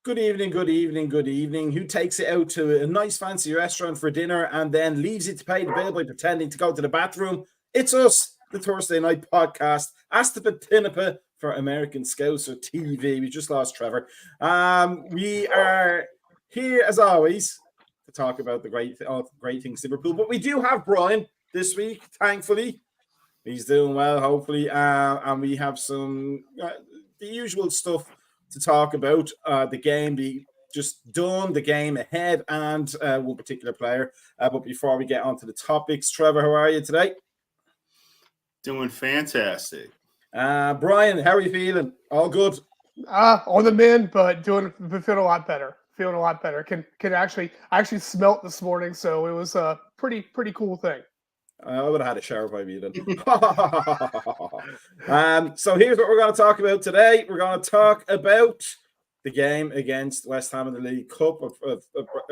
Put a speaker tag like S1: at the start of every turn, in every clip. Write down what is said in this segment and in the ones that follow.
S1: Good evening, good evening, good evening. Who takes it out to a nice fancy restaurant for dinner and then leaves it to pay the bill by pretending to go to the bathroom? It's us, the Thursday Night Podcast, ASTV for American Scouser TV. We just lost Trevor. We are here as always to talk about the great things Liverpool, but we do have Brian this week, thankfully. He's doing well, hopefully, and we have some the usual stuff to talk about. The game, just done, the game ahead, and one particular player. But before we get on to the topics, Trevor, how are you today?
S2: Doing fantastic.
S1: Brian, how are you feeling? All good?
S3: On the mend, but feeling a lot better. Feeling a lot better. I actually smelt this morning, so it was a pretty cool thing.
S1: I would have had a shower by me then. So here's what we're going to talk about today. We're going to talk about the game against West Ham in the League Cup, a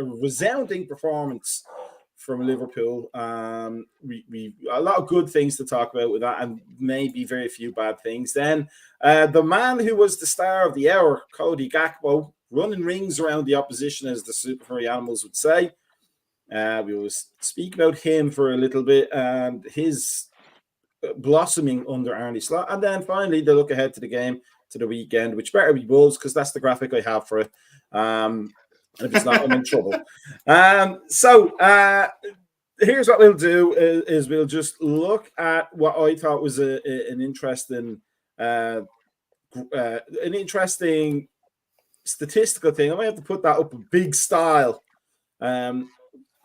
S1: resounding performance from Liverpool. We a lot of good things to talk about with that, and maybe very few bad things. Then the man who was the star of the hour, Cody Gakpo, running rings around the opposition, as the Super Furry Animals would say. We will speak about him for a little bit and his blossoming under Arne Slot. And then finally, the look ahead to the game, to the weekend, which better be Wolves, because that's the graphic I have for it. And if it's not, I'm in trouble. So here's what we'll do is we'll just look at what I thought was an interesting statistical thing. I might have to put that up in big style.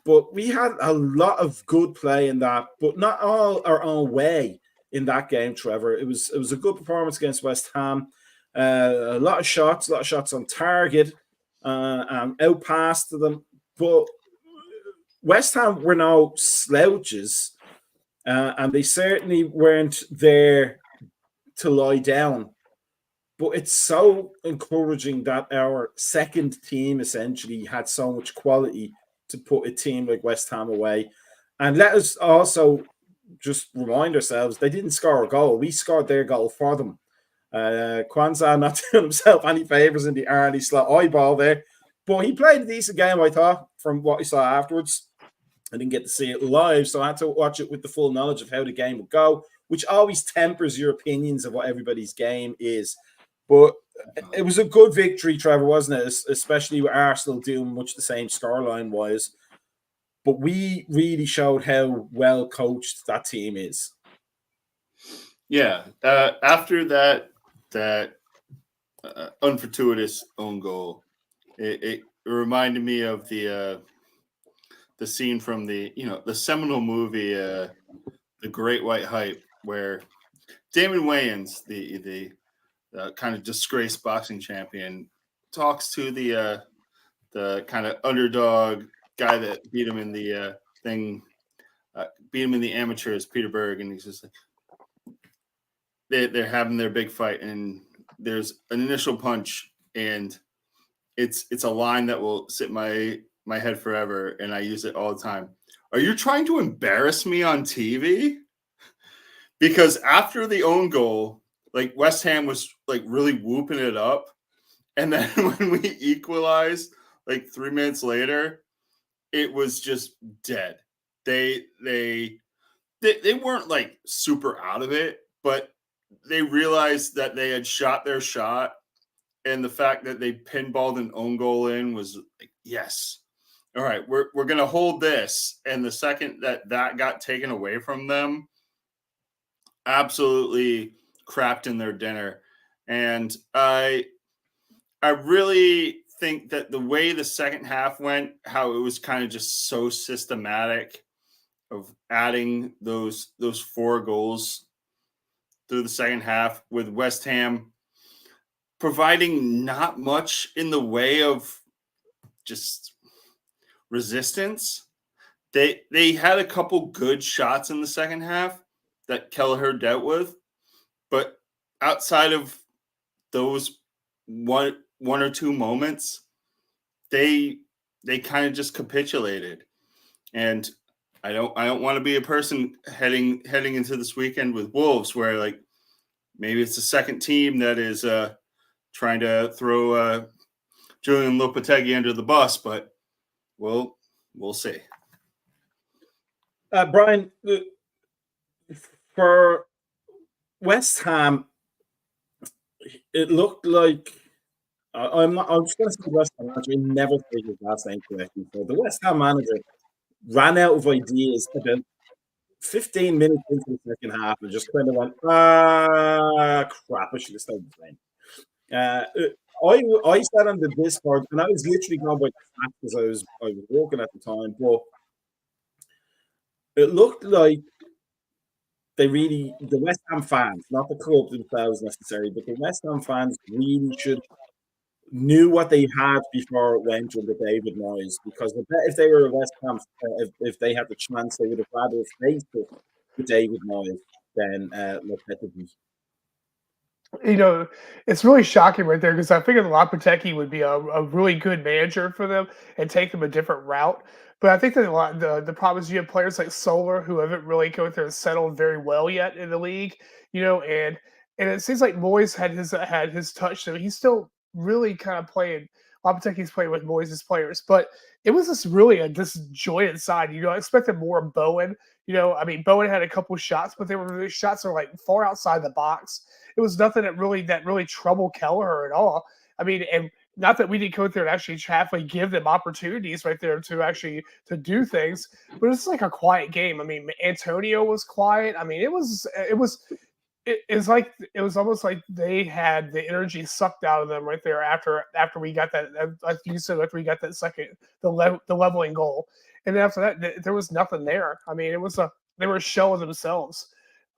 S1: But we had a lot of good play in that, but not all our own way in that game, Trevor. It was a good performance against West Ham. A lot of shots on target, and out past them. But West Ham were no slouches, and they certainly weren't there to lie down. But it's so encouraging that our second team essentially had so much quality to put a team like West Ham away. And let us also just remind ourselves, they didn't score a goal. We scored their goal for them. Kwanzaa not doing himself any favours in the Arne Slot eyeball there. But he played a decent game, I thought, from what I saw afterwards. I didn't get to see it live, so I had to watch it with the full knowledge of how the game would go, which always tempers your opinions of what everybody's game is. But it was a good victory, Trevor, wasn't it? Especially with Arsenal doing much the same scoreline-wise. But we really showed how well coached that team is.
S2: Yeah. After that unfortuitous own goal, it reminded me of the scene from the seminal movie, The Great White Hype, where Damon Wayans, the kind of disgraced boxing champion, talks to the kind of underdog guy that beat him in the beat him in the amateurs, Peter Berg, and he's just like, they're having their big fight, and there's an initial punch, and it's a line that will sit my head forever, and I use it all the time. Are you trying to embarrass me on TV? Because after the own goal, like, West Ham was like really whooping it up. And then when we equalized like 3 minutes later, it was just dead. They weren't like super out of it, but they realized that they had shot their shot. And the fact that they pinballed an own goal in was like, yes. All right, we're going to hold this. And the second that got taken away from them, absolutely crapped in their dinner. And I really think that the way the second half went, how it was kind of just so systematic of adding those 4 goals through the second half, with West Ham providing not much in the way of just resistance. They had a couple good shots in the second half that Kelleher dealt with, but outside of those one or two moments, they kind of just capitulated. And I don't want to be a person heading into this weekend with Wolves where, like, maybe it's the second team that is trying to throw Julian Lopetegui under the bus, but we'll see.
S1: Brian, for West Ham, it looked like I'm just going to say West Ham manager. He never said his last name correctly. So the West Ham manager ran out of ideas about 15 minutes into the second half and just kind of went, crap, I should have started playing. I sat on the Discord and I was literally going by the fact because I was working at the time, but it looked like the West Ham fans, not the club themselves necessarily, but the West Ham fans really knew what they had before it went under David Moyes. Because I bet if they were a West Ham, if they had the chance, they would have rather faced it with David Moyes than Lopetegui.
S3: It's really shocking right there because I figured Lopetegui would be a really good manager for them and take them a different route. But I think that the problem is you have players like Solar who haven't really go through and settled very well yet in the league, and it seems like Moyes had his touch, so he's still really kind of playing. Lopetegui's playing with Moyes' players, but it was just really a disjointed side. I expected more of Bowen. Bowen had a couple shots, but shots are like far outside the box. It was nothing that really troubled Kelleher at all. And not that we didn't go there and actually halfway give them opportunities right there to do things, but it's like a quiet game. Antonio was quiet. It was almost like they had the energy sucked out of them right there after we got that, like you said, after we got that the leveling goal, and then after that there was nothing there. They were a shell of themselves.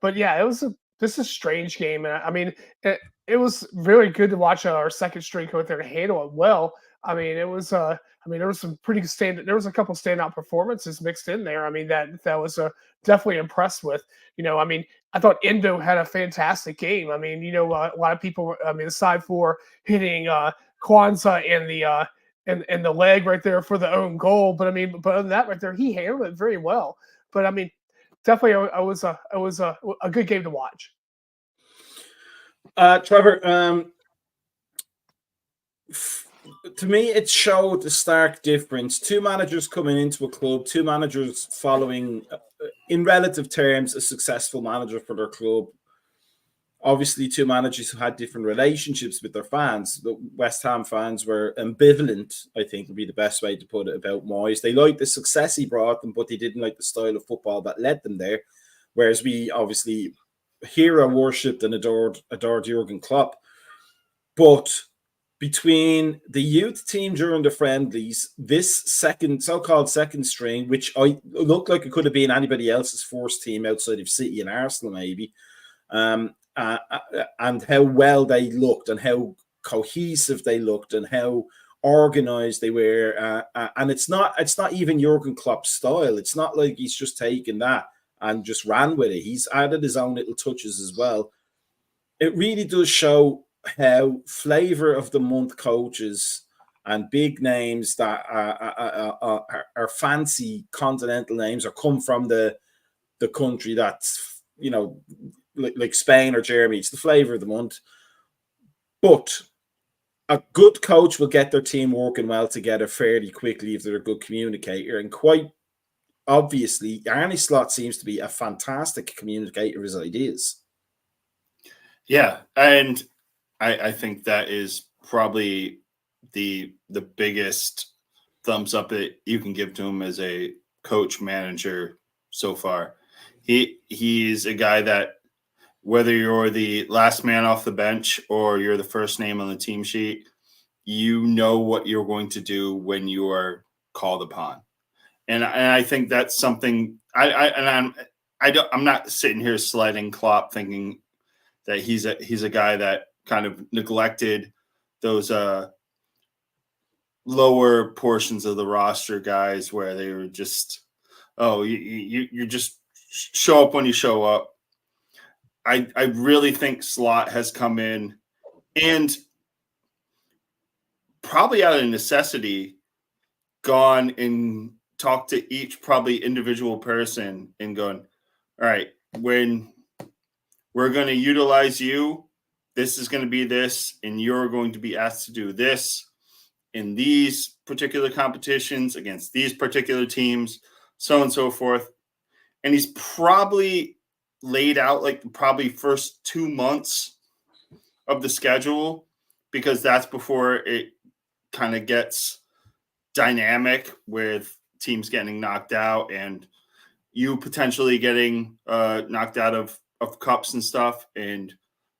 S3: But yeah, this is a strange game, and it was very good to watch our second string go out there to handle it well. There was some there was a couple standout performances mixed in there. That was definitely impressed with. I thought Endo had a fantastic game. A lot of people. Aside for hitting Kwanzaa in the leg right there for the own goal, but other than that right there, he handled it very well. But definitely, it was a good game to watch.
S1: Trevor, to me, it showed the stark difference. Two managers coming into a club, two managers following, in relative terms, a successful manager for their club. Obviously, two managers who had different relationships with their fans. The West Ham fans were ambivalent, I think would be the best way to put it, about Moyes. They liked the success he brought them, but they didn't like the style of football that led them there. Whereas we obviously hero worshipped and adored Jurgen Klopp. But between the youth team during the friendlies, this so-called second string, which I looked like it could have been anybody else's first team outside of City and Arsenal, maybe, and how well they looked and how cohesive they looked and how organized they were. And it's not even Jurgen Klopp's style. It's not like he's just taken that and just ran with it. He's added his own little touches as well. It really does show how flavor of the month coaches and big names that are fancy continental names or come from the country that's, like Spain or Germany. It's the flavor of the month. But a good coach will get their team working well together fairly quickly if they're a good communicator. And quite obviously, Arne Slot seems to be a fantastic communicator of his ideas.
S2: Yeah, and I think that is probably the biggest thumbs up that you can give to him as a coach manager so far. He's a guy that, whether you're the last man off the bench or you're the first name on the team sheet, you know what you're going to do when you are called upon. And I think that's something I'm not sitting here sliding Klopp thinking that he's a guy that kind of neglected those lower portions of the roster guys where they were just, you just show up when you show up. I really think Slot has come in and probably out of necessity gone and talked to each probably individual person and going, all right, when we're going to utilize you, this is going to be this, and you're going to be asked to do this. in these particular competitions against these particular teams, so on and so forth. And he's probably laid out like probably first 2 months of the schedule, because that's before it kind of gets dynamic with teams getting knocked out and you potentially getting knocked out of cups and stuff, and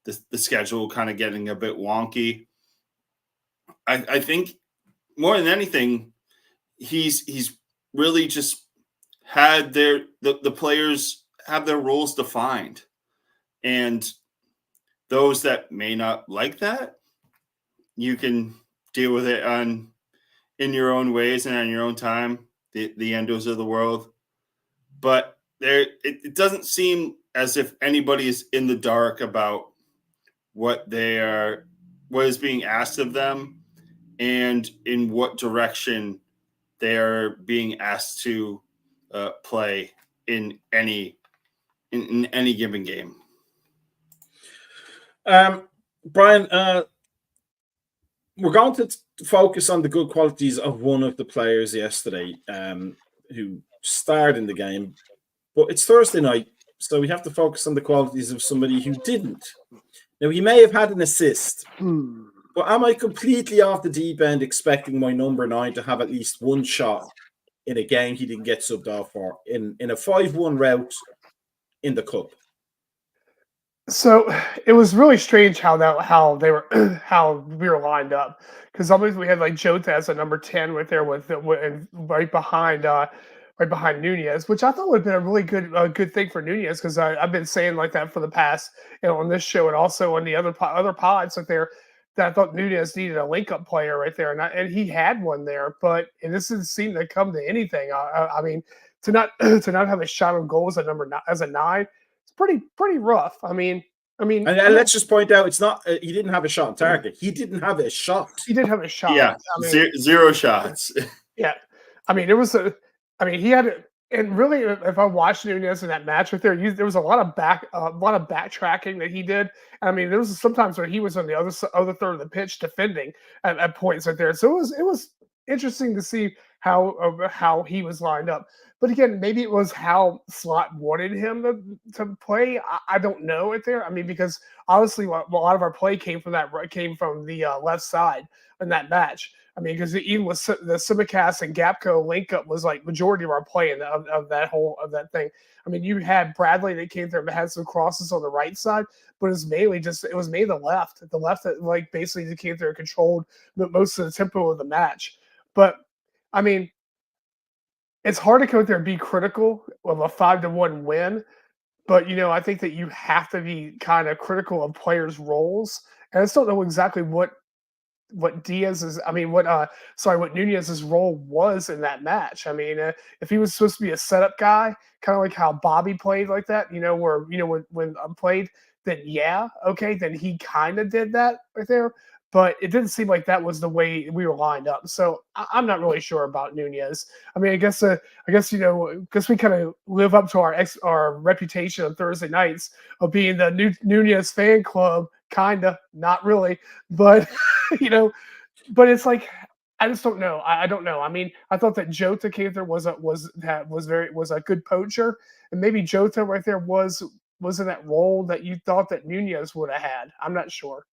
S2: the schedule kind of getting a bit wonky. I think more than anything, he's really just had the players have their roles defined, and those that may not like that, you can deal with it in your own ways and on your own time, the Endos of the world. But it doesn't seem as if anybody is in the dark about what is being asked of them and in what direction they are being asked to play in any given game.
S1: Brian, we're going to focus on the good qualities of one of the players yesterday who starred in the game, but it's Thursday night, so we have to focus on the qualities of somebody who didn't. Now, he may have had an assist, but am I completely off the deep end expecting my number 9 to have at least one shot in a game he didn't get subbed off for in a 5-1 rout in the cup?
S3: So it was really strange how we were lined up, because obviously we had like Jota as a number 10 right there and right behind Nunez, which I thought would have been a really good thing for Nunez, because I've been saying like that for the past, on this show and also on the other pods like there, that I thought Nunez needed a link up player right there, and he had one there, but it doesn't seem to come to anything. I mean, to not have a shot on goal as a 9. Pretty rough. I mean, and
S1: let's just point out, it's not he didn't have a shot on target. He didn't have a shot.
S3: He did have a shot.
S2: Yeah, zero shots.
S3: Yeah, I mean, he had, and really, if I watched Nunez in that match right there, there was a lot of backtracking that he did. I mean, there was sometimes where he was on the other third of the pitch defending at points right there. So it was interesting to see how he was lined up. But again, maybe it was how Slot wanted him to play. I don't know it there. I mean, because honestly, a lot of our play came from the left side in that match. I mean, because even with the Simicast and Gapco link up was like majority of our play of that thing. I mean, you had Bradley that came there and had some crosses on the right side, but it was mainly the left. The left that like basically came there and controlled most of the tempo of the match. But I mean, it's hard to come out there and be critical of a 5-1 win, but I think that you have to be kind of critical of players' roles. And I just don't know exactly what Nunez's role was in that match. I mean, if he was supposed to be a setup guy, kind of like how Bobby played like that, when played, then yeah, okay, then he kind of did that right there. But it didn't seem like that was the way we were lined up. So I'm not really sure about Nunez. I mean, I guess because we kind of live up to our reputation on Thursday nights of being the Nunez fan club, kind of, not really, but but it's like I just don't know. I don't know. I mean, I thought that Jota came there was a good poacher, and maybe Jota right there was in that role that you thought that Nunez would have had. I'm not sure.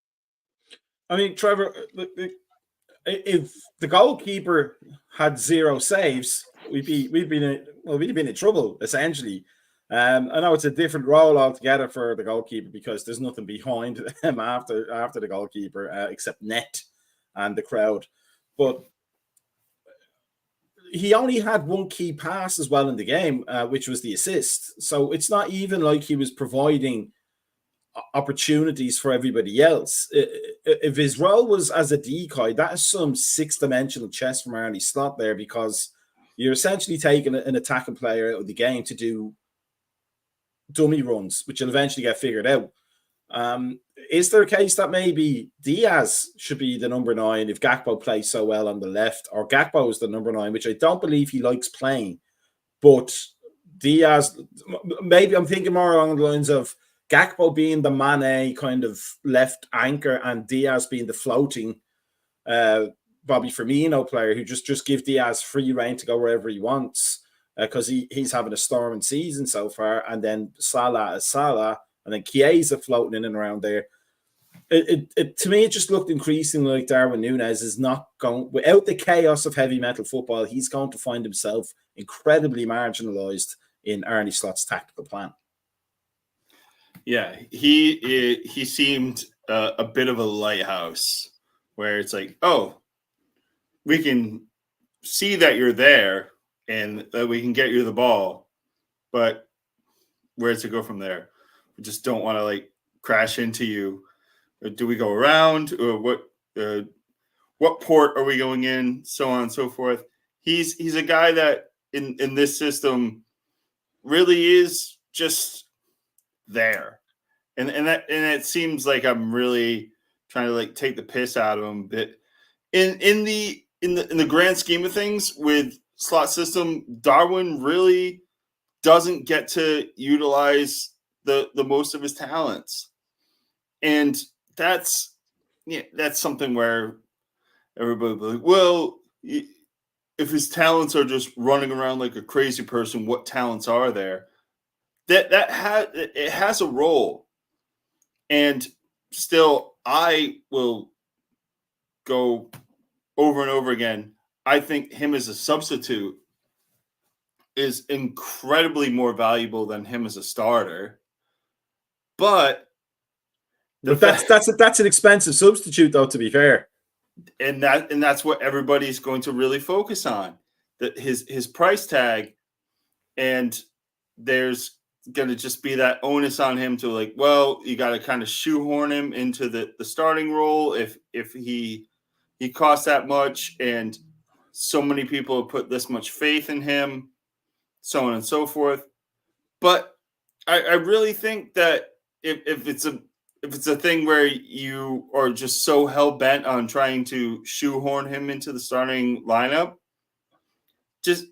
S1: I mean, Trevor, if the goalkeeper had 0 saves, we'd been in trouble essentially. I know it's a different role altogether for the goalkeeper because there's nothing behind him after the goalkeeper except net and the crowd. But he only had one key pass as well in the game, which was the assist. So it's not even like he was providing opportunities for everybody else. If his role was as a decoy, that is some 6-dimensional chess from Arnie Slot there, because you're essentially taking an attacking player out of the game to do dummy runs, which will eventually get figured out. Is there a case that maybe Diaz should be the number 9 if Gakpo plays so well on the left, or Gakpo is the number 9, which I don't believe he likes playing, but Diaz, maybe I'm thinking more along the lines of Gakpo being the Mane kind of left anchor and Diaz being the floating Bobby Firmino player who just give Diaz free reign to go wherever he wants because he's having a storming season so far, and then Salah is Salah, and then Chiesa floating in and around there. It to me, it just looked increasingly like Darwin Núñez is not going, without the chaos of heavy metal football, he's going to find himself incredibly marginalised in Arne Slot's tactical plan.
S2: Yeah, he seemed a bit of a lighthouse where it's like, oh, we can see that you're there and that we can get you the ball, but where does it go from there? We just don't want to like crash into you. Do we go around? Or what port are we going in? So on and so forth. He's a guy that in this system really is just there, and it seems like I'm really trying to like take the piss out of him. But in the grand scheme of things with Slot system, Darwin really doesn't get to utilize the most of his talents, and that's something where everybody will be like, well, if his talents are just running around like a crazy person, what talents are there? It has a role, and still, I will go over and over again. I think him as a substitute is incredibly more valuable than him as a starter. But
S1: that's an expensive substitute, though. To be fair,
S2: and that's what everybody's going to really focus on, that his price tag, and there's going to just be that onus on him to like, well, you got to kind of shoehorn him into the starting role if he costs that much, and so many people have put this much faith in him, so on and so forth. But I really think that if it's a thing where you are just so hell-bent on trying to shoehorn him into the starting lineup, just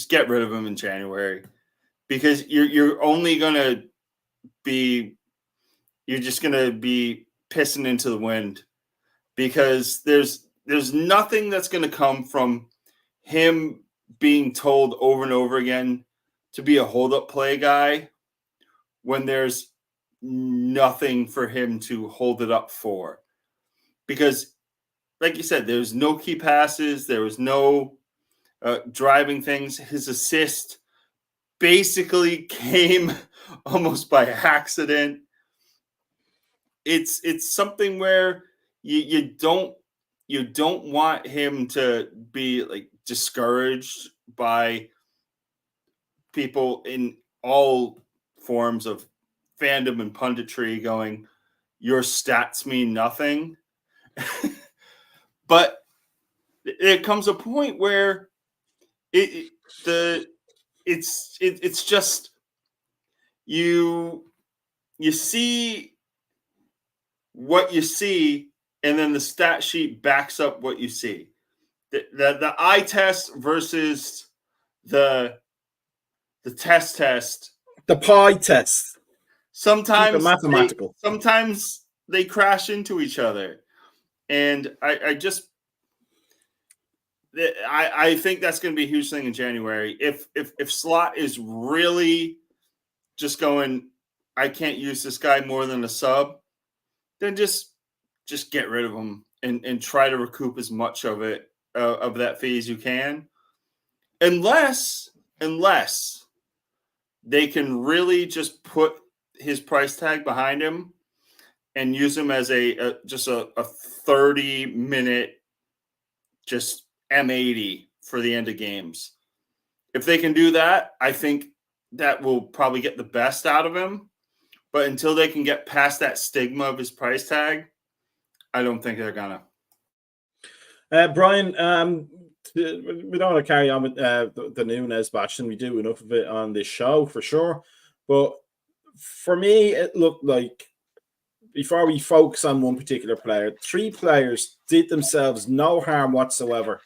S2: get rid of him in January, because you're only gonna be pissing into the wind, because there's nothing that's gonna come from him being told over and over again to be a hold-up play guy when there's nothing for him to hold it up for. Because, like you said, there's no key passes, there was no driving things. His assist basically came almost by accident. It's something where you don't want him to be like discouraged by people in all forms of fandom and punditry going, your stats mean nothing. But it comes a point where it's just you see what you see, and then the stat sheet backs up what you see. The eye test versus the test,
S1: the pie test.
S2: Sometimes
S1: mathematical.
S2: Sometimes they crash into each other, and I think that's going to be a huge thing in January. If Slot is really just going, I can't use this guy more than a sub, then just get rid of him and try to recoup as much of it of that fee as you can, unless they can really just put his price tag behind him and use him as a 30-minute just M80 for the end of games. If they can do that, I think that will probably get the best out of him. But until they can get past that stigma of his price tag, I don't think they're gonna.
S1: Brian, we don't want to carry on with the Núñez batch, and we do enough of it on this show for sure. But for me, it looked like, before we focus on one particular player, three players did themselves no harm whatsoever.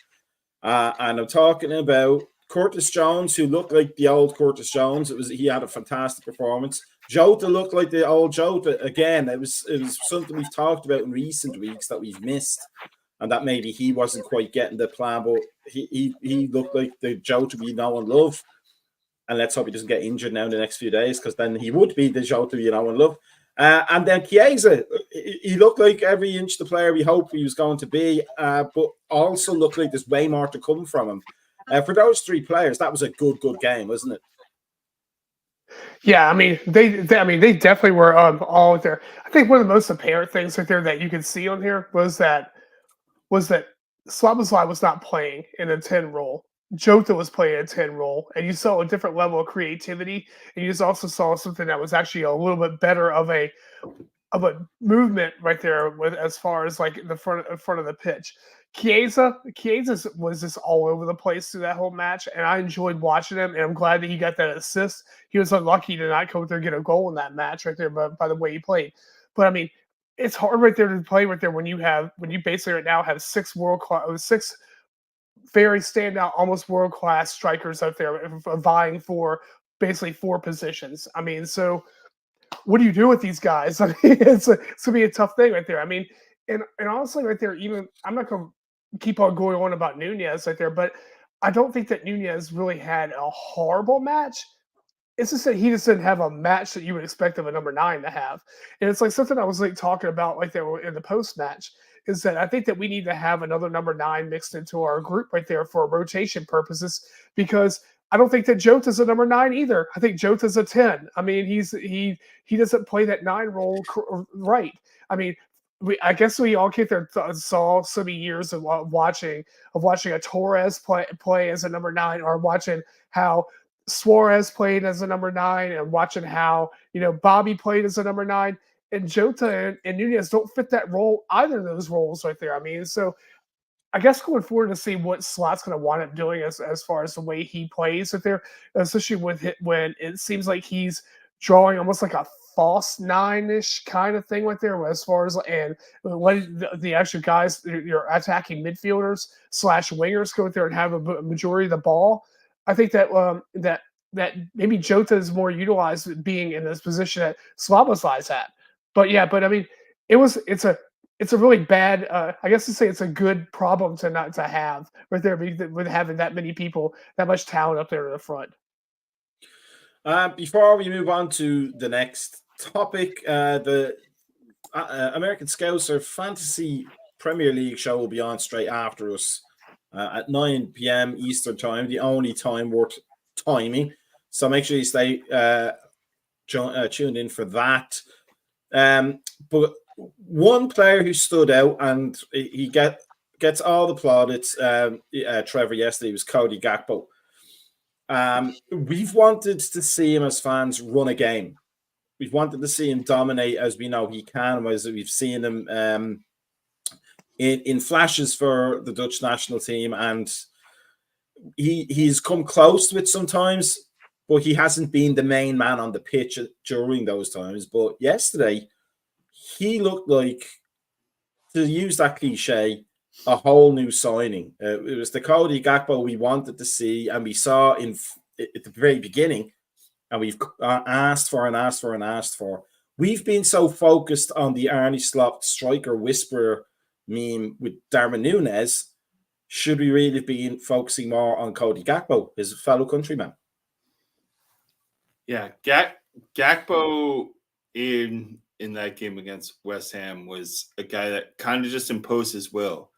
S1: And I'm talking about Curtis Jones, who looked like the old Curtis Jones. He had a fantastic performance. Jota looked like the old Jota again. It was something we've talked about in recent weeks that we've missed. and that maybe he wasn't quite getting the plan, but he looked like the Jota we know and love. And let's hope he doesn't get injured now in the next few days, because then he would be the Jota you know and love. And then Chiesa, he looked like every inch the player we hoped he was going to be, but also looked like there's way more to come from him. For those three players, that was a good game, wasn't it?
S3: Yeah, I mean, they definitely were all there. I think one of the most apparent things right there that you could see on here was that Szoboszlai was not playing in a 10 role. Jota was playing a 10 role, and you saw a different level of creativity, and you just also saw something that was actually a little bit better of a movement right there with as far as like the front of the pitch. Chiesa was just all over the place through that whole match, and I enjoyed watching him, and I'm glad that he got that assist. He was unlucky to not go there and get a goal in that match right there, but by the way he played. But I mean, it's hard right there to play right there when you basically right now have six very standout, almost world class strikers out there vying for basically 4 positions. I mean, so what do you do with these guys? I mean, it's gonna be a tough thing right there. I mean, and honestly, right there, even I'm not gonna keep on going on about Nunez right there, but I don't think that Nunez really had a horrible match. It's just that he just didn't have a match that you would expect of a number 9 to have. And it's like something I was like talking about like there in the post match is that I think that we need to have another number 9 mixed into our group right there for rotation purposes, because I don't think that Jota's a number 9 either. I think Jota's a 10. I mean, he doesn't play that 9 role right. I mean, I guess we all get there saw so many years of watching a Torres play as a number 9, or watching how Suarez played as a number 9, and watching how Bobby played as a number 9. And Jota and Nunez don't fit that role, either of those roles right there. I mean, so I guess going forward to see what Slot's going to wind up doing as far as the way he plays right there, especially when it seems like he's drawing almost like a false 9-ish kind of thing right there, as far as and letting the actual guys, your attacking midfielders / wingers go out there and have a majority of the ball. I think that that maybe Jota is more utilized being in this position that Szoboszlai's at. But I mean, it's a really bad. I guess to say it's a good problem to not to have right there with having that many people, that much talent up there in the front.
S1: Before we move on to the next topic, the American Scouts or Fantasy Premier League show will be on straight after us at 9 p.m. Eastern time, the only time worth timing. So make sure you stay tuned in for that. But one player who stood out, and he gets all the plaudits, Trevor, yesterday, was Cody Gakpo. We've wanted to see him as fans run a game. We've wanted to see him dominate, as we know he can, as we've seen him in flashes for the Dutch national team, and he's come close to it sometimes, but he hasn't been the main man on the pitch during those times. But yesterday, he looked like, to use that cliche, a whole new signing. It was the Cody Gakpo we wanted to see, and we saw at the very beginning, and we've asked for. We've been so focused on the Arne Slot striker whisperer meme with Darwin Núñez. Should we really have been focusing more on Cody Gakpo, his fellow countryman?
S2: Yeah, Gakpo in that game against West Ham was a guy that kind of just imposed his will.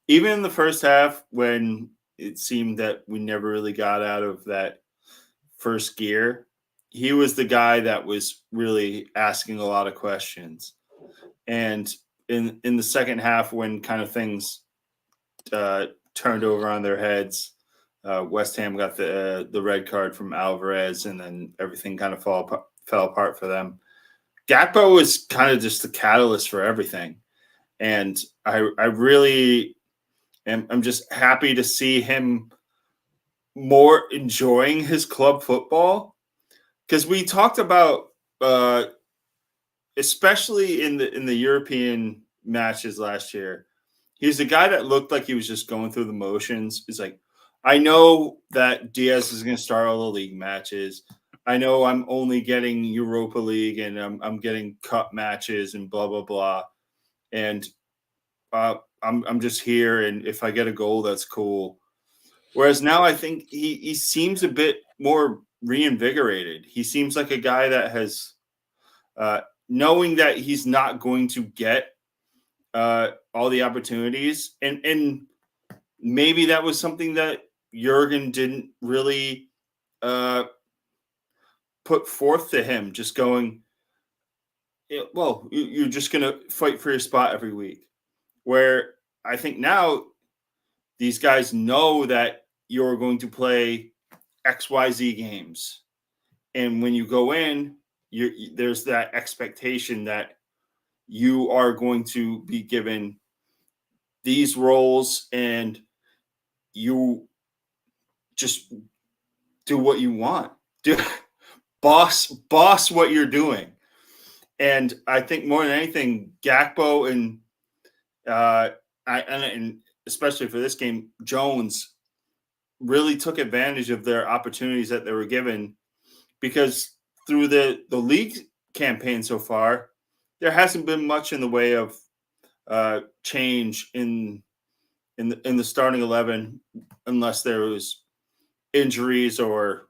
S2: Even in the first half, when it seemed that we never really got out of that first gear, he was the guy that was really asking a lot of questions. And in the second half, when kind of things turned over on their heads, West Ham got the red card from Alvarez, and then everything kind of fell apart for them. Gakpo was kind of just the catalyst for everything. And I really I'm just happy to see him more enjoying his club football, because we talked about, especially in the European matches last year, he's a guy that looked like he was just going through the motions. It's like, I know that Diaz is going to start all the league matches. I know I'm only getting Europa League and I'm getting cup matches and blah, blah, blah. And I'm just here, and if I get a goal, that's cool. Whereas now I think he seems a bit more reinvigorated. He seems like a guy that has knowing that he's not going to get all the opportunities, and maybe that was something that Jurgen didn't really put forth to him, just going, well, you're just going to fight for your spot every week. Where I think now these guys know that you're going to play XYZ games. And when you go in, there's that expectation that you are going to be given these roles and you just do what you want. Do boss what you're doing. And I think more than anything, Gakpo and especially for this game, Jones really took advantage of their opportunities that they were given, because through the league campaign so far, there hasn't been much in the way of change in the starting 11, unless there was injuries or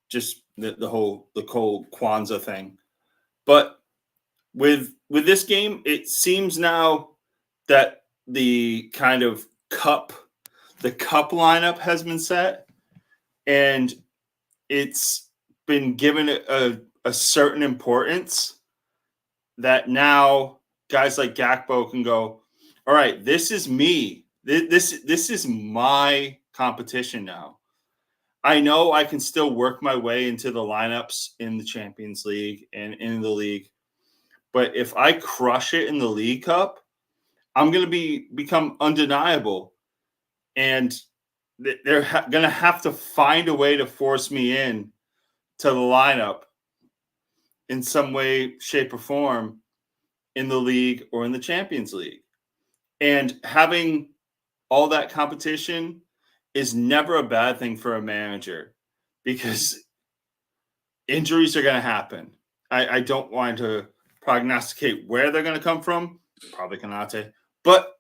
S2: just the whole Kwanzaa thing. But with this game, it seems now that the kind of cup lineup has been set, and it's been given a certain importance that now guys like Gakpo can go, all right, this is me. This is my competition now. I know I can still work my way into the lineups in the Champions League and in the league, but if I crush it in the League Cup, I'm going to become undeniable, and they're going to have to find a way to force me in to the lineup in some way, shape, or form in the league or in the Champions League. And having all that competition is never a bad thing for a manager, because injuries are going to happen. I don't want to prognosticate where they're going to come from. Probably Konate. But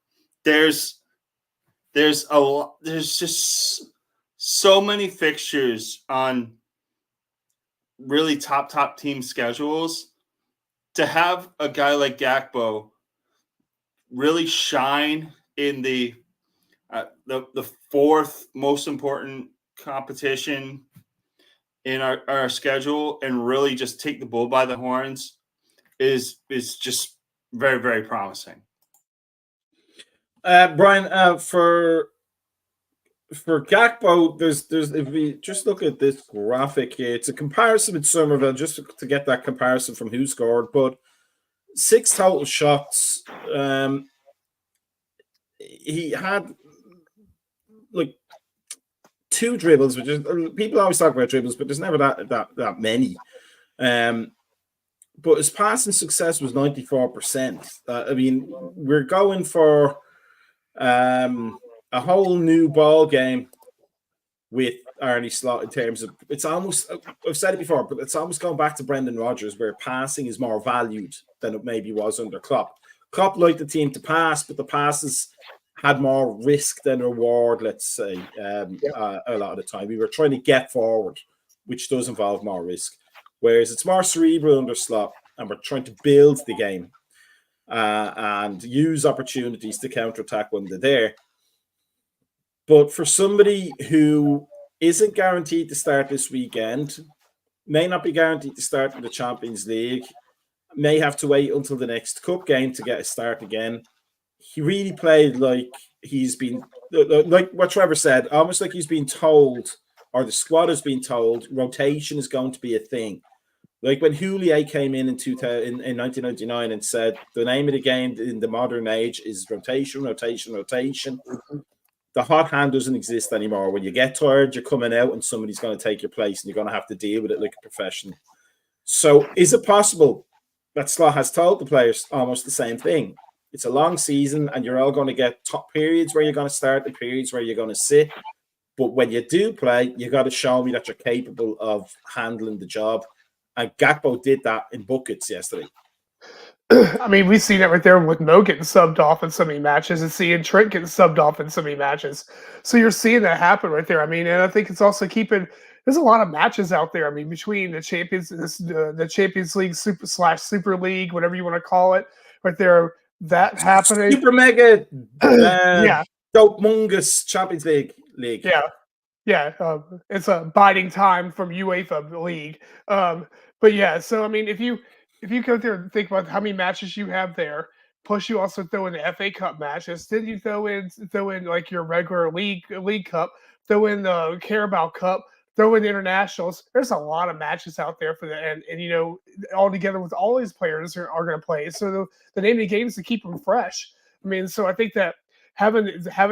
S2: there's just so many fixtures on really top team schedules. To have a guy like Gakpo really shine in the fourth most important competition in our schedule and really just take the bull by the horns is just very, very promising.
S1: Brian, for Gakpo, there's if we just look at this graphic here, it's a comparison with Somerville, just to get that comparison from who scored, but 6 total shots. He had like 2 dribbles, which is, people always talk about dribbles, but there's never that many. But his passing success was 94%. I mean, we're going for a whole new ball game with Arne Slot in terms of, it's almost, I've said it before, but it's almost going back to Brendan Rodgers, where passing is more valued than it maybe was under Klopp. Klopp liked the team to pass, but the passes had more risk than reward, let's say, a lot of the time. We were trying to get forward, which does involve more risk. Whereas it's more cerebral under Slot, and we're trying to build the game and use opportunities to counterattack when they're there. But for somebody who isn't guaranteed to start this weekend, may not be guaranteed to start in the Champions League, may have to wait until the next cup game to get a start again, he really played like he's been, like what Trevor said, almost like he's been told, or the squad has been told, rotation is going to be a thing. Like when Houllier came in 1999 and said, the name of the game in the modern age is rotation, rotation, rotation. The hot hand doesn't exist anymore. When you get tired, you're coming out and somebody's going to take your place and you're going to have to deal with it like a professional. So is it possible that Slot has told the players almost the same thing? It's a long season and you're all going to get top periods where you're going to start and periods where you're going to sit. But when you do play, you got to show me that you're capable of handling the job. And Gakpo did that in buckets yesterday.
S3: I mean, we've seen it right there with Mo getting subbed off in so many matches and seeing Trent getting subbed off in so many matches. So you're seeing that happen right there. I mean, and I think it's also keeping. There's a lot of matches out there. I mean, between the the Champions League Super League, whatever you want to call it, right there. That happening.
S1: Super mega,
S3: Yeah.
S1: dope-mongous Champions League.
S3: Yeah. Yeah, it's a biding time from UEFA League. But yeah, so I mean, if you go there and think about how many matches you have there, plus you also throw in the FA Cup matches, then you throw in like your regular league cup, throw in the Carabao Cup, throw in the internationals. There's a lot of matches out there for the and you know all together with all these players are going to play. So the name of the game is to keep them fresh. I mean, so I think that having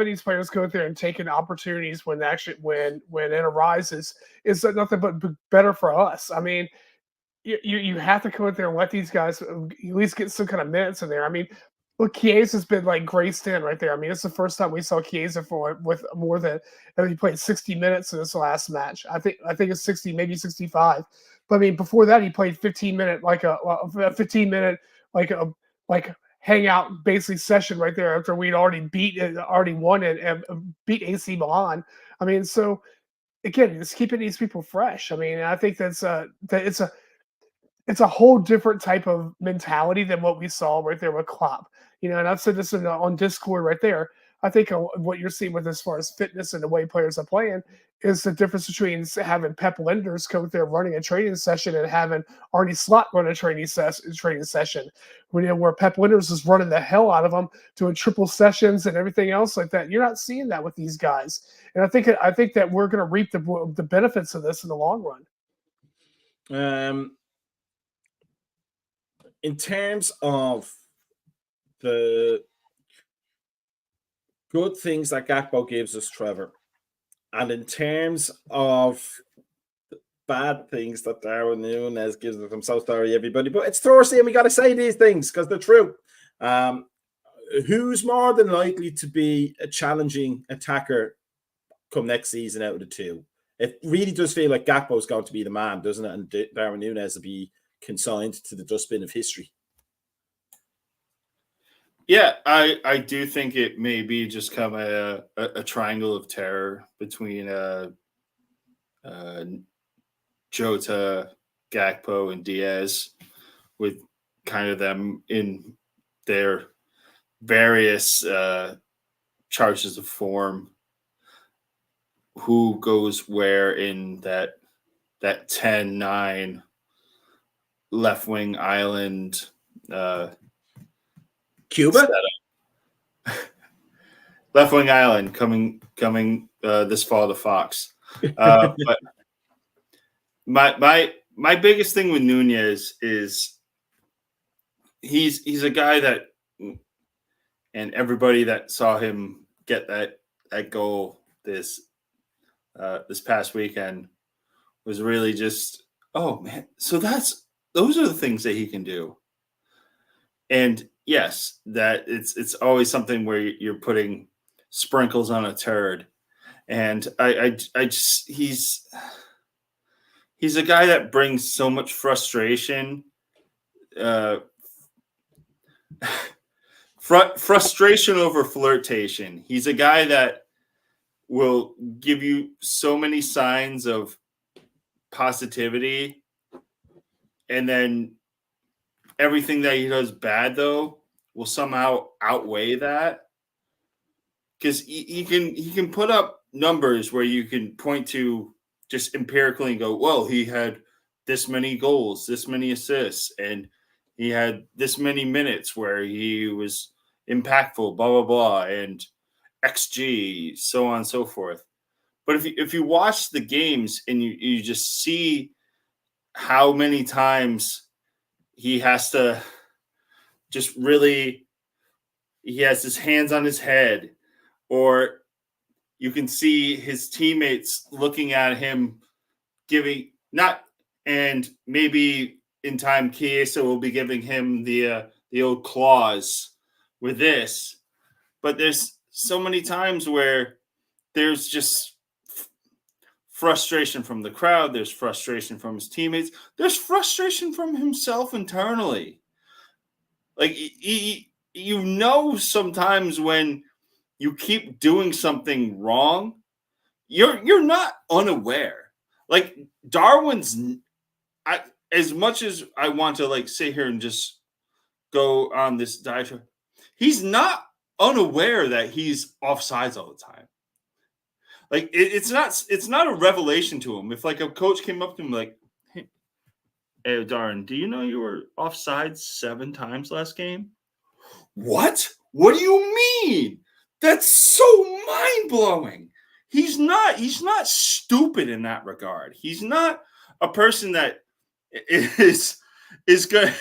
S3: these players go there and taking opportunities when it arises is nothing but better for us. I mean, you have to go out there and let these guys at least get some kind of minutes in there. I mean, look, Chiesa's been like graced in right there. I mean, it's the first time we saw Chiesa with more than he played 60 minutes in this last match. I think it's 60, maybe 65. But I mean, before that, he played 15-minute like a 15-minute like hangout basically session right there after we'd already won it and beat AC Milan. I mean, so again, it's keeping these people fresh. I mean, I think that it's a whole different type of mentality than what we saw right there with Klopp. You know, and I've said this on Discord right there. I think what you're seeing with as far as fitness and the way players are playing is the difference between having Pep Linders go there running a training session and having Arnie Slot run a training session. Where Pep Linders is running the hell out of them, doing triple sessions and everything else like that. You're not seeing that with these guys, and I think that we're going to reap the benefits of this in the long run.
S1: In terms of the good things that Gakpo gives us, Trevor, and in terms of the bad things that Darwin Núñez gives us, I'm so sorry, everybody, but it's Thursday and we got to say these things because they're true. Who's more than likely to be a challenging attacker come next season out of the two? It really does feel like Gakpo is going to be the man, doesn't it? And Darwin Núñez will be consigned to the dustbin of history.
S2: Yeah, I do think it may be just kind of a triangle of terror between Jota, Gakpo, and Diaz, with kind of them in their various charges of form. Who goes where in that 10-9 left wing island
S1: Cuba?
S2: Left wing island coming this fall to Fox. But my biggest thing with Núñez is he's a guy that, and everybody that saw him get that goal this past weekend was really just, oh man, so those are the things that he can do. And yes, that it's always something where you're putting sprinkles on a turd. And I just he's a guy that brings so much frustration. Frustration over flirtation. He's a guy that will give you so many signs of positivity, and then everything that he does bad, though, will somehow outweigh that. Because he can put up numbers where you can point to just empirically and go, well, he had this many goals, this many assists, and he had this many minutes where he was impactful, blah, blah, blah, and XG, so on and so forth. But if you watch the games and you just see how many times he has to just really, he has his hands on his head, or you can see his teammates looking at him giving not, and maybe in time Chiesa will be giving him the old claws with this, but there's so many times where there's just frustration from the crowd, there's frustration from his teammates, there's frustration from himself internally. Like you know, sometimes when you keep doing something wrong, you're not unaware. Like Darwin's, as much as I want to like sit here and just go on this diatribe, he's not unaware that he's offsides all the time. Like it's not a revelation to him. If like a coach came up to him like, "Hey, Darwin, do you know you were offside 7 times last game?" What? What do you mean? That's so mind blowing. He's not stupid in that regard. He's not a person that is going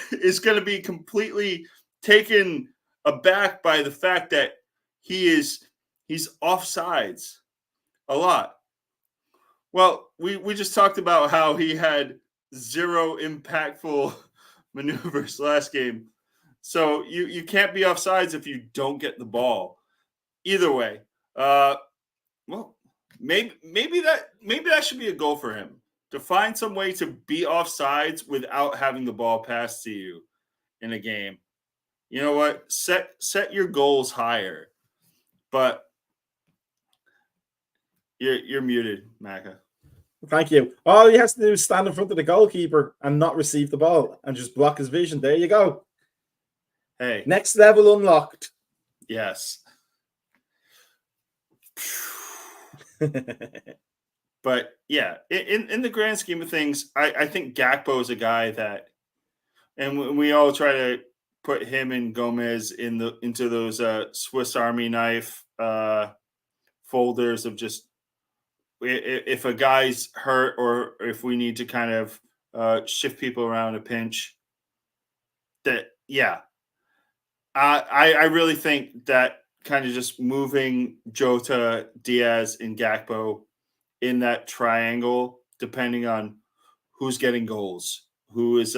S2: to be completely taken aback by the fact that he's offsides a lot. Well, we just talked about how he had 0 impactful maneuvers last game. So you can't be offsides if you don't get the ball. Either way, well, maybe that should be a goal for him, to find some way to be offsides without having the ball passed to you in a game. You know what? Set your goals higher. But you're muted, Macka.
S1: Thank you. All he has to do is stand in front of the goalkeeper and not receive the ball and just block his vision. There you go.
S2: Hey.
S1: Next level unlocked.
S2: Yes. But yeah, in the grand scheme of things, I think Gakpo is a guy that, and we all try to put him and Gomez into those Swiss Army knife folders of just, if a guy's hurt or if we need to kind of shift people around a pinch, that, yeah. I really think that kind of just moving Jota, Diaz, and Gakpo in that triangle, depending on who's getting goals, who is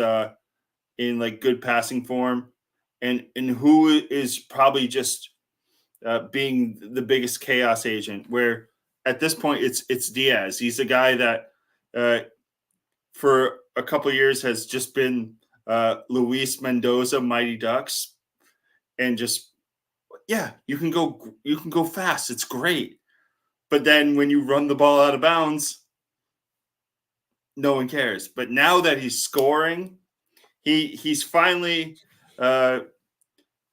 S2: in like good passing form, and who is probably just being the biggest chaos agent, where at this point it's Diaz. He's a guy that for a couple of years has just been Luis Mendoza Mighty Ducks, and just, yeah, you can go fast. It's great. But then when you run the ball out of bounds, no one cares. But now that he's scoring, he's finally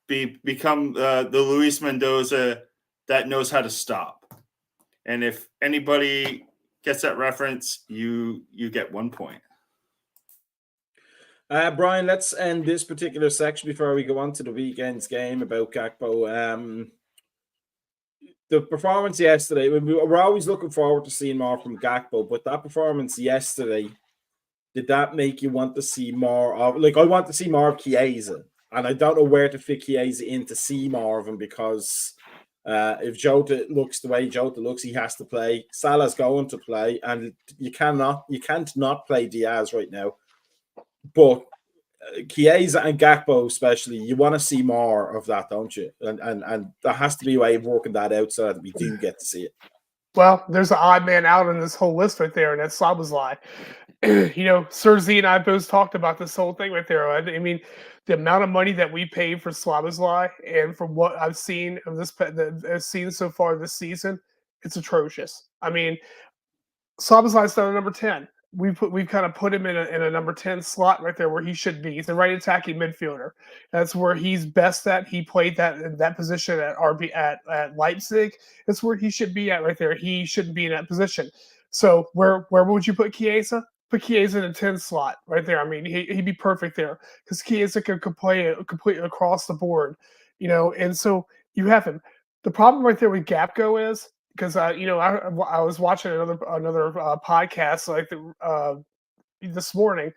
S2: become the Luis Mendoza that knows how to stop. And if anybody gets that reference, you get 1 point.
S1: Brian, let's end this particular section before we go on to the weekend's game about Gakpo. The performance yesterday, we're always looking forward to seeing more from Gakpo, but that performance yesterday, did that make you want to see more of, like, I want to see more of Chiesa, and I don't know where to fit Chiesa in to see more of him, because if Jota looks the way Jota looks, he has to play. Salah's going to play, and you can't not play Diaz right now. But Chiesa and Gakpo especially, you want to see more of that, don't you? And there has to be a way of working that out so that we do get to see it.
S3: Well, there's an odd man out on this whole list right there, and that's Szoboszlai. Sir Z and I both talked about this whole thing right there. I mean, the amount of money that we paid for Szoboszlai, and from what I've seen of I've seen so far this season, it's atrocious. I mean, Szoboszlai's down at number 10. We've kind of put him in a number 10 slot right there where he should be. He's a right attacking midfielder. That's where he's best at. He played that position at at Leipzig. That's where he should be at right there. He shouldn't be in that position. So where would you put Chiesa? Put Chiesa in a 10 slot right there. I mean, he'd be perfect there, because Chiesa could play completely across the board, and so you have him. The problem right there with Gakpo is, because I was watching another podcast like this morning,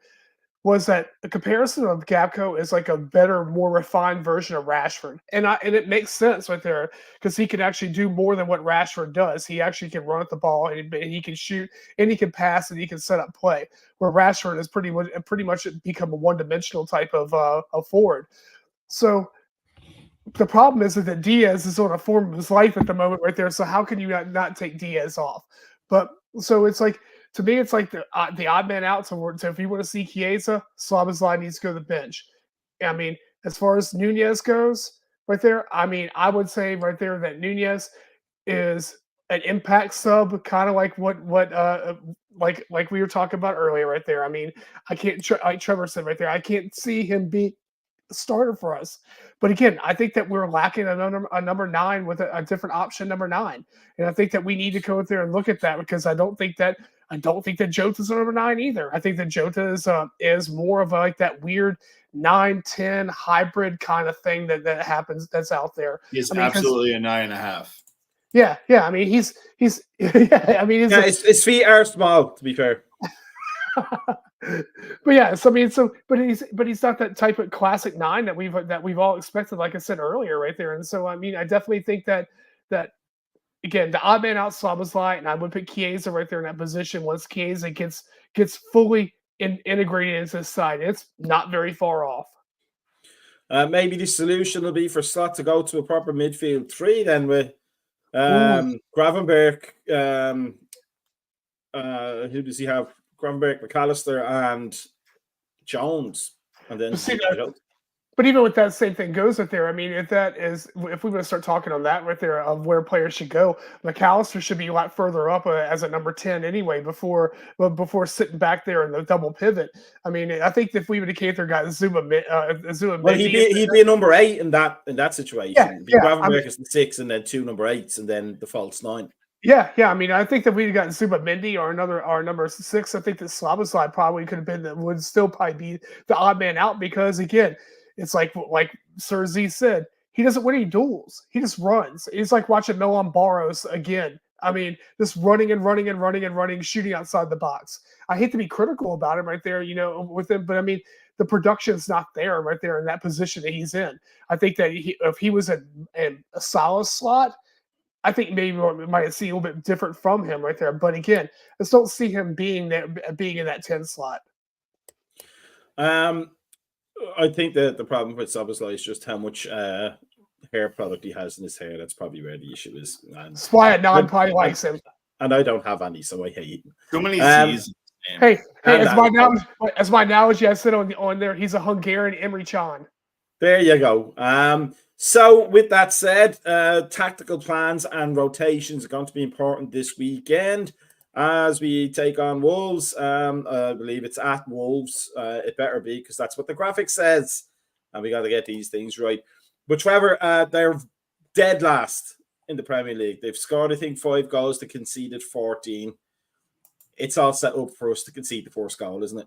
S3: was that a comparison of Gakpo is like a better, more refined version of Rashford, and it makes sense right there, because he can actually do more than what Rashford does. He actually can run at the ball, and he can shoot, and he can pass, and he can set up play. Where Rashford is pretty much become a one-dimensional type of forward. So the problem is that Diaz is on a form of his life at the moment right there. So how can you not take Diaz off? But so it's like, to me, it's like the odd man out. So if you want to see Chiesa, Szoboszlai needs to go to the bench. I mean, as far as Nunez goes, right there, I mean, I would say right there that Nunez is an impact sub, kind of like like we were talking about earlier, right there. I mean, I can't like Trevor said right there. I can't see him be a starter for us. But again, I think that we're lacking a number 9 with a different option number 9, and I think that we need to go out there and look at that because I don't think that Jota's a number 9 either. I think that Jota is more of like that weird 9-10 hybrid kind of thing that happens that's out there.
S2: He's
S3: I mean,
S2: absolutely a 9.5.
S3: Yeah. I mean, he's yeah. I mean,
S1: his feet are small, to be fair.
S3: But yeah, so I mean, but he's not that type of classic 9 that we've all expected. Like I said earlier, right there. And so I mean, I definitely think that again, the odd man out Szoboszlai, and I would put Chiesa right there in that position once Chiesa gets fully integrated into his side. It's not very far off.
S1: Maybe the solution will be for Slot to go to a proper midfield 3 then with Gravenberch. Who does he have? Gravenberch, McAllister, and Jones, and then.
S3: But even with that same thing goes with there. I mean, if we want to start talking on that right there of where players should go, McAllister should be a lot further up as a number 10 anyway before sitting back there in the double pivot. I mean, I think if we would have Cater got Zuma,
S1: well, he'd be a number 8 in that situation. Gravenberch is the 6, and then 2 number 8s, and then the false 9.
S3: Yeah. I mean, I think that we'd gotten Zuma Mendy or number 6. I think that Szoboszlai probably could have been would still probably be the odd man out because again. It's like Sir Z said, he doesn't win any duels. He just runs. It's like watching Milan Barros again. I mean, just running, shooting outside the box. I hate to be critical about him right there, with him, but I mean, the production's not there right there in that position that he's in. I think that if he was in a solid slot, I think maybe we might see a little bit different from him right there. But again, I just don't see him being in that 10 slot.
S1: I think that the problem with Szoboszlai is just how much hair product he has in his hair. That's probably where the issue is.
S3: That's why a non probably likes him.
S1: And I don't have any, so I hate him.
S2: Too many seasons.
S3: Hey, as my analogy, I said on there, he's a Hungarian Emre Can.
S1: There you go. So with that said, tactical plans and rotations are going to be important this weekend. As we take on Wolves, I believe it's at Wolves. It better be because that's what the graphic says. And we got to get these things right. But Trevor, they're dead last in the Premier League. They've scored, I think, 5 goals. They conceded 14. It's all set up for us to concede the first goal, isn't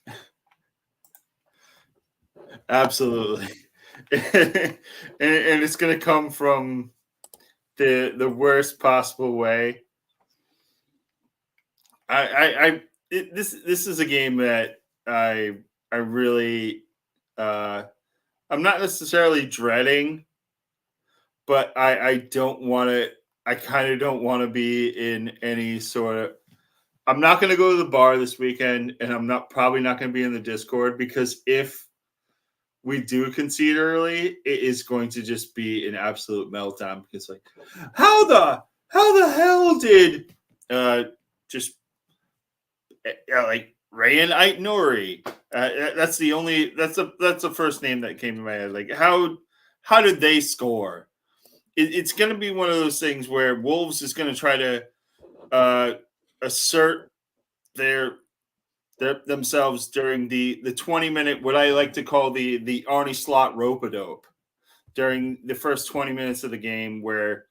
S1: it?
S2: Absolutely. and it's going to come from the worst possible way. This is a game that I really I'm not necessarily dreading, but I don't want to. I kind of don't want to be in any sort of. I'm not going to go to the bar this weekend, and I'm probably not going to be in the Discord because if we do concede early, it is going to just be an absolute meltdown. Because like, how the hell did just. Like Rayan Ait-Nouri. That's the first name that came to my head. Like how did they score? It's going to be one of those things where Wolves is going to try to assert themselves during the 20-minute, what I like to call the Arnie Slot rope-a-dope, during the first 20 minutes of the game, where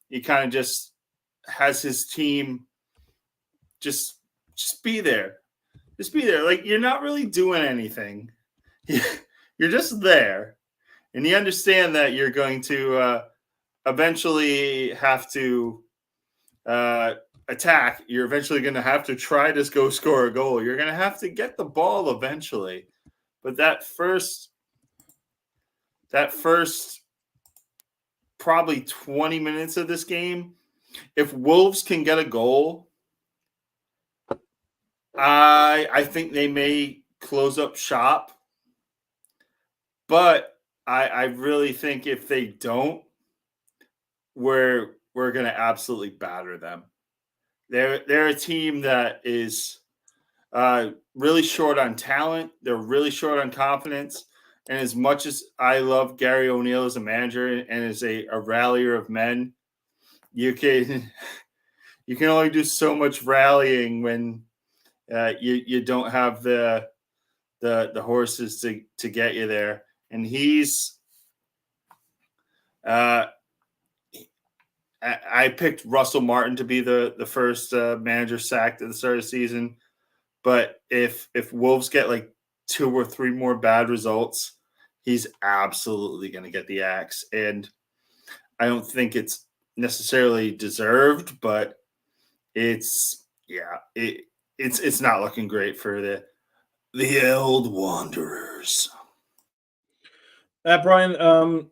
S2: he kind of just has his team just be there. Just be there. Like, you're not really doing anything. You're just there. And you understand that you're going to eventually have to attack. You're eventually going to have to try to go score a goal. You're going to have to get the ball eventually. But that first probably 20 minutes of this game, if Wolves can get a goal, I think they may close up shop, but I really think if they don't, we're going to absolutely batter them. They're a team that is really short on talent. They're really short on confidence, And as much as I love Gary O'Neill as a manager and as a rallier of men, you can only do so much rallying when you don't have the horses to get you there. And he's I picked Russell Martin to be the first manager sacked at the start of the season. But if Wolves get like 2 or 3 more bad results, he's absolutely going to get the axe. And I don't think it's necessarily deserved, but it's not looking great for the old Wanderers.
S1: Brian,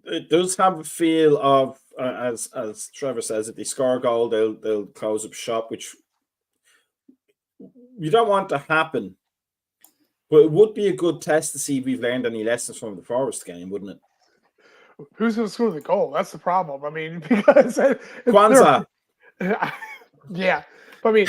S1: it does have a feel of as Trevor says, if they score a goal, they'll close up shop, which you don't want to happen. But it would be a good test to see if we've learned any lessons from the Forest game, wouldn't it?
S3: Who's going to score the goal? That's the problem. I mean, because
S1: Kwanzaa.
S3: Yeah, I mean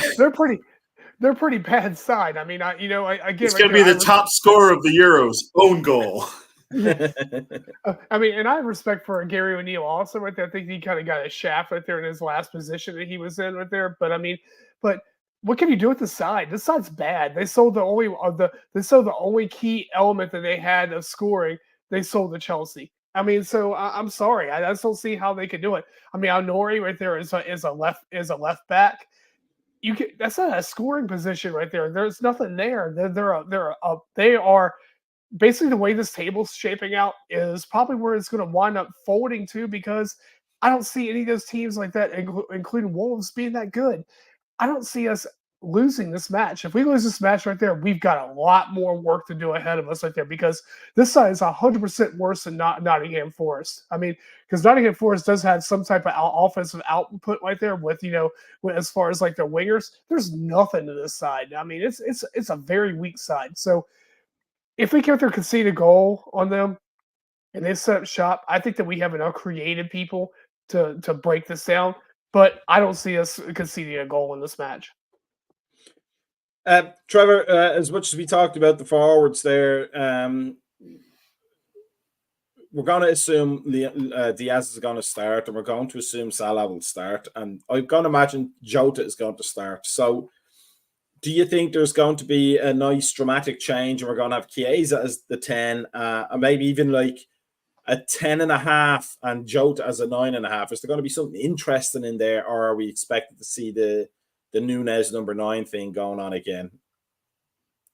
S3: they're pretty bad side. I mean,
S2: it's going to be the top scorer of the Euros, own goal.
S3: I mean, and I have respect for Gary O'Neill also right there. I think he kind of got a shaft right there in his last position that he was in right there. But I mean, what can you do with the side? This side's bad. They sold the only key element that they had of scoring. They sold to Chelsea. I mean, so I'm sorry. I just don't see how they could do it. I mean, Al-Nouri right there is a left back. That's not a scoring position right there. There's nothing there. They are basically the way this table's shaping out is probably where it's going to wind up folding to, because I don't see any of those teams like that, including Wolves, being that good. I don't see us losing this match. If we lose this match right there, we've got a lot more work to do ahead of us right there, because this side is 100% worse than Nottingham Forest. I mean, because Nottingham Forest does have some type of offensive output right there with, as far as like their wingers, there's nothing to this side. I mean, it's a very weak side. So if we get their conceded goal on them and they set up shop, I think that we have enough creative people to break this down. But I don't see us conceding a goal in this match.
S1: Trevor, as much as we talked about the forwards there, we're going to assume Diaz is going to start, and we're going to assume Salah will start. And I'm going to imagine Jota is going to start. So do you think there's going to be a nice dramatic change, and we're going to have Chiesa as the 10, and maybe even like a 10.5 and Jota as a 9.5? Is there going to be something interesting in there, or are we expected to see the Nunez number 9 thing going on again?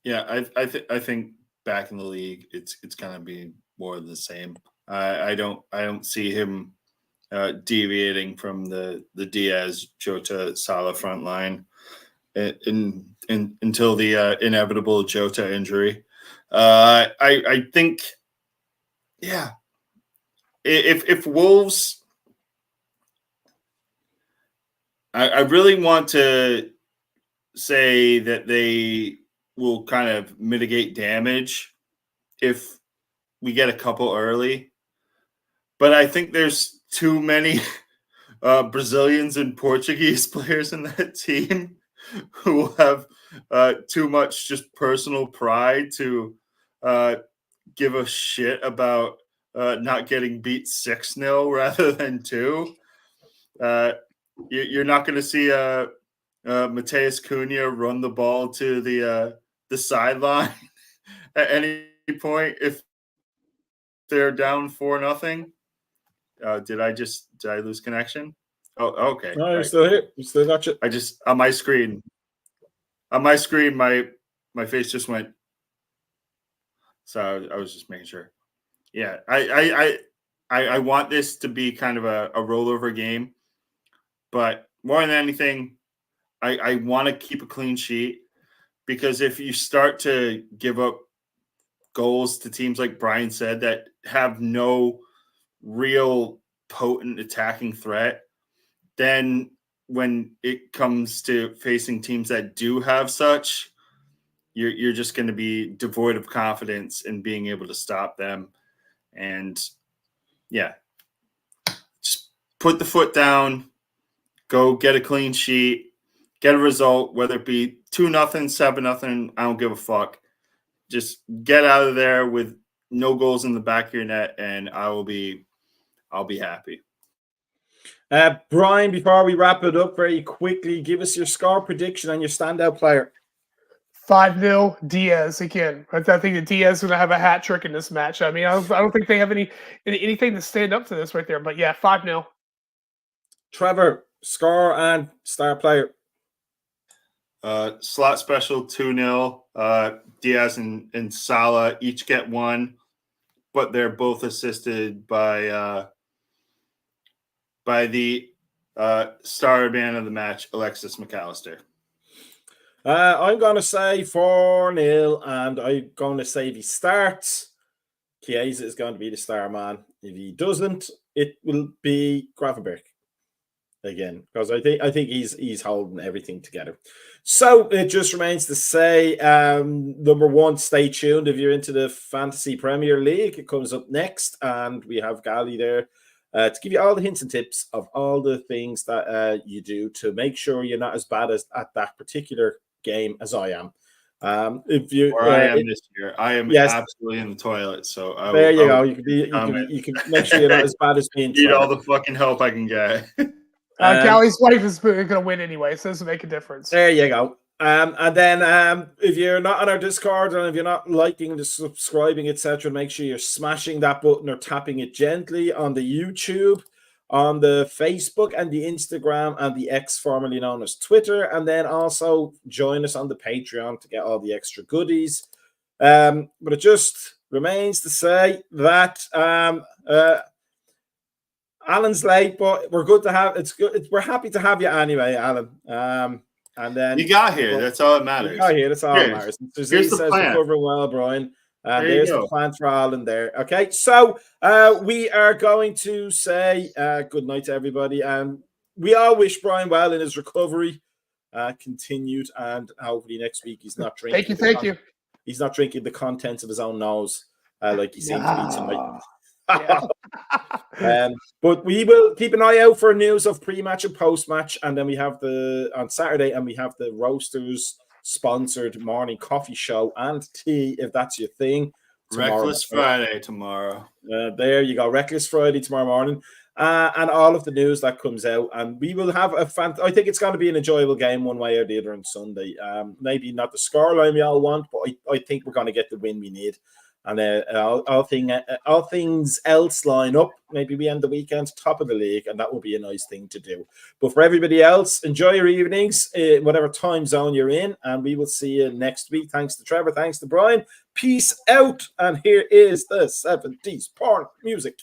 S2: Yeah, I think back in the league, it's going to be more of the same. I don't see him deviating from the Diaz, Jota, Salah front line until the inevitable Jota injury. I think, yeah, if Wolves, I really want to say that they will kind of mitigate damage if we get a couple early. But I think there's too many Brazilians and Portuguese players in that team who have too much just personal pride to give a shit about not getting beat 6-0 rather than 2. You're not going to see Mateus Cunha run the ball to the sideline at any point if they're down 4-0. Did I lose connection? Oh, okay.
S1: No, you're still here. You still got you.
S2: I just on my screen, my face just went. So I was just making sure. Yeah, I want this to be kind of a rollover game, but more than anything, I want to keep a clean sheet, because if you start to give up goals to teams like Brian said that have no real potent attacking threat, then when it comes to facing teams that do have such, you're just going to be devoid of confidence in being able to stop them. And yeah, just put the foot down, go get a clean sheet, get a result, whether it be 2-0, 7-0, I don't give a fuck. just get out of there with no goals in the back of your net, and I'll be happy.
S1: Brian, before we wrap it up very quickly, give us your score prediction and your standout player.
S3: 5-0 Diaz again. I think that Diaz is going to have a hat trick in this match. I mean, I don't think they have anything to stand up to this right there. But yeah, 5-0.
S1: Trevor, score and star player.
S2: Slot special 2-0. Diaz and Salah each get one, but they're both assisted by the star man of the match, Alexis McAllister.
S1: I'm going to say 4-0, and I'm going to say if he starts, Chiesa is going to be the star man. If he doesn't, it will be Gravenberch again, because I think he's holding everything together. So it just remains to say, number one, stay tuned if you're into the Fantasy Premier League. It comes up next, and we have Gali there to give you all the hints and tips of all the things that you do to make sure you're not as bad as at that particular game as I am. If you
S2: I am this year, I am absolutely in the toilet. So
S1: there you go. You can make sure you're not as bad as me.
S2: Need all the fucking help I can get.
S3: Callie's wife is going to win anyway, so it doesn't make a difference.
S1: There you go. And then if you're not on our Discord and if you're not liking, subscribing, etc., make sure you're smashing that button or tapping it gently on the YouTube, on the Facebook and the Instagram and the X, formerly known as Twitter, and then also join us on the Patreon to get all the extra goodies. But it just remains to say that Alan's late, but we're good to have. It's good. We're happy to have you anyway, Alan. And then
S2: you got here. That's all that matters.
S1: You got here. That's all that matters.
S2: Here's the
S1: says
S2: plan.
S1: Recovering well, Brian. There's the plan for Alan there. Okay, so we are going to say good night to everybody, and we all wish Brian well in his recovery, continued, and hopefully next week he's not drinking.
S3: Thank you.
S1: He's not drinking the contents of his own nose like he seemed to be tonight. But we will keep an eye out for news of pre-match and post-match, and then we have on Saturday, and we have the Roasters sponsored morning coffee show and tea, if that's your thing.
S2: Reckless Friday tomorrow.
S1: There you go. Reckless Friday tomorrow morning. And all of the news that comes out. And we will have I think it's going to be an enjoyable game one way or the other on Sunday. Maybe not the scoreline we all want, but I think we're going to get the win we need. And all things else line up. Maybe we end the weekend top of the league, and that will be a nice thing to do. But for everybody else, enjoy your evenings, whatever time zone you're in, and we will see you next week. Thanks to Trevor, thanks to Brian. Peace out, and here is the 70s porn music.